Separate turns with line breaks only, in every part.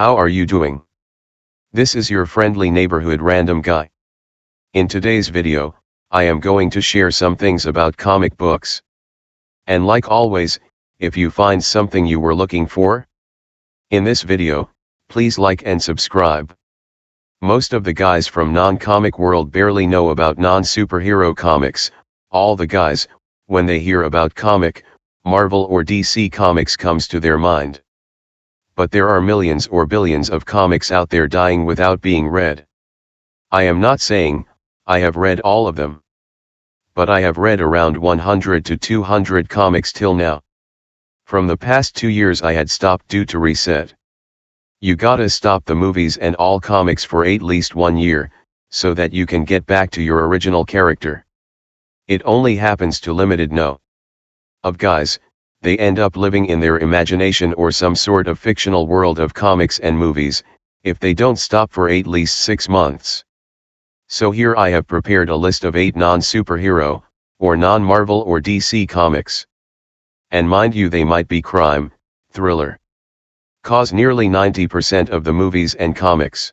How are you doing? This is your friendly neighborhood random guy. In today's video, I am going to share some things about comic books. And like always, if you find something you were looking for in this video, please like and subscribe. Most of the guys from non-comic world barely know about non-superhero comics. All the guys, when they hear about comic, Marvel or DC comics comes to their mind. But there are millions or billions of comics out there dying without being read. I am not saying I have read all of them, but I have read around 100 to 200 comics till now. From the past 2 years I had stopped due to reset. You gotta stop the movies and all comics for at least 1 year, so that you can get back to your original character. It only happens to limited no of guys. They end up living in their imagination or some sort of fictional world of comics and movies, if they don't stop for at least 6 months. So here I have prepared a list of 8 non-superhero, or non-Marvel or DC comics. And mind you, they might be crime, thriller. Cause nearly 90% of the movies and comics.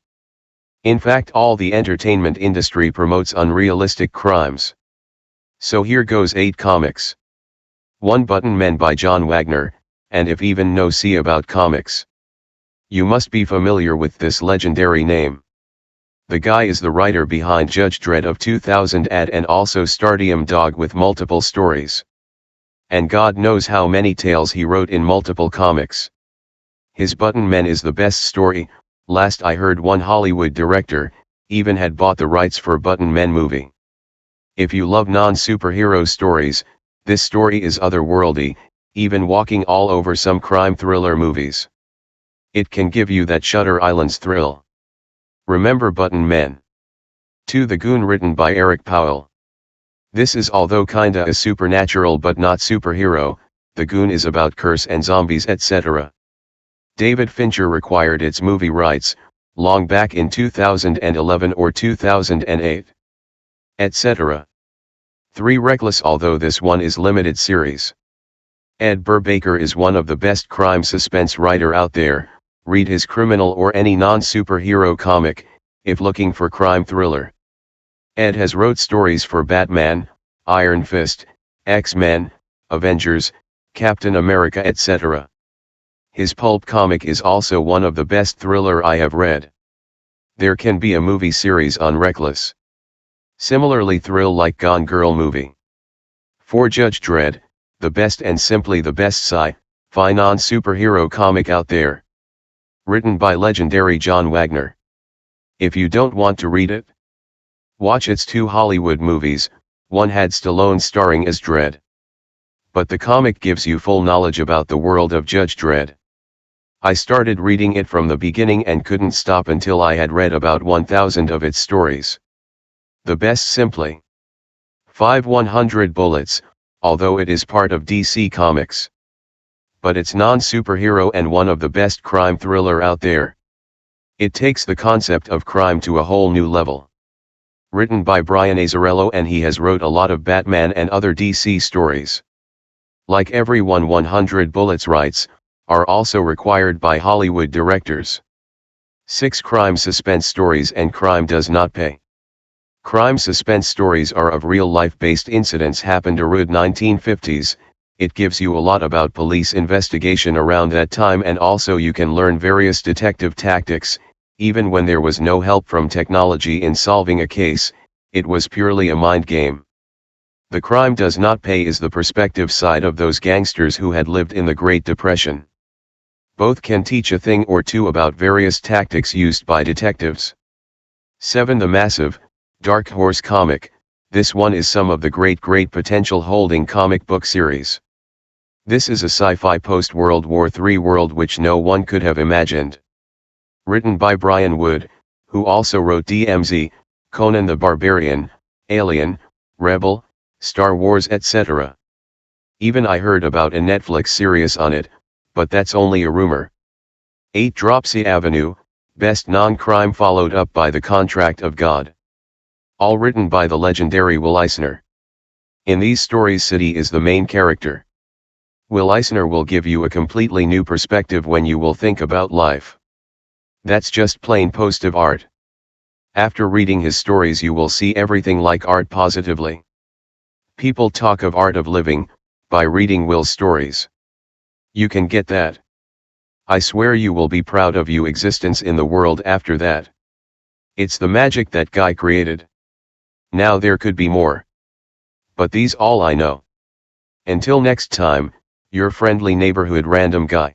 In fact, all the entertainment industry promotes unrealistic crimes. So here goes 8 comics. 1 Button Men by John Wagner, and if even no see about comics, you must be familiar with this legendary name. The guy is the writer behind Judge Dredd of 2000 and also Stardom Dog with multiple stories. And God knows how many tales he wrote in multiple comics. His Button Men is the best story. Last I heard, one Hollywood director even had bought the rights for Button Men movie. If you love non-superhero stories, this story is otherworldly, even walking all over some crime thriller movies. It can give you that Shutter Island's thrill. Remember Button Men? 2 The Goon, written by Eric Powell. This is although kinda a supernatural but not superhero. The Goon is about curse and zombies etc. David Fincher acquired its movie rights, long back in 2011 or 2008. Etc. 3 Reckless, although this one is limited series. Ed Brubaker is one of the best crime suspense writer out there. Read his criminal or any non-superhero comic, if looking for crime thriller. Ed has wrote stories for Batman, Iron Fist, X-Men, Avengers, Captain America etc. His pulp comic is also one of the best thriller I have read. There can be a movie series on Reckless. Similarly thrill like Gone Girl movie. 4 Judge Dredd, the best and simply the best sci-fi non-superhero comic out there. Written by legendary John Wagner. If you don't want to read it, watch its 2 Hollywood movies. One had Stallone starring as Dredd. But the comic gives you full knowledge about the world of Judge Dredd. I started reading it from the beginning and couldn't stop until I had read about 1,000 of its stories. The best simply. 5 100 Bullets, although it is part of DC Comics. But it's non-superhero and one of the best crime thriller out there. It takes the concept of crime to a whole new level. Written by Brian Azzarello, and he has wrote a lot of Batman and other DC stories. Like everyone, 100 Bullets rights are also required by Hollywood directors. 6 Crime suspense stories, and crime does not pay. Crime suspense stories are of real-life based incidents happened around 1950s. It gives you a lot about police investigation around that time, and also you can learn various detective tactics. Even when there was no help from technology in solving a case, it was purely a mind game. The Crime Does Not Pay is the perspective side of those gangsters who had lived in the Great Depression. Both can teach a thing or two about various tactics used by detectives. 7 The Massive, Dark Horse comic. This one is some of the great potential holding comic book series. This is a sci-fi post-World War III world which no one could have imagined. Written by Brian Wood, who also wrote DMZ, Conan the Barbarian, Alien, Rebel, Star Wars etc. Even I heard about a Netflix series on it, but that's only a rumor. 8 Dropsy Avenue, best non-crime, followed up by The Contract of God. All written by the legendary Will Eisner. In these stories, City is the main character. Will Eisner will give you a completely new perspective when you will think about life. That's just plain positive art. After reading his stories you will see everything like art positively. People talk of art of living, by reading Will's stories. You can get that. I swear you will be proud of your existence in the world after that. It's the magic that guy created. Now there could be more. But these all I know. Until next time, your friendly neighborhood random guy.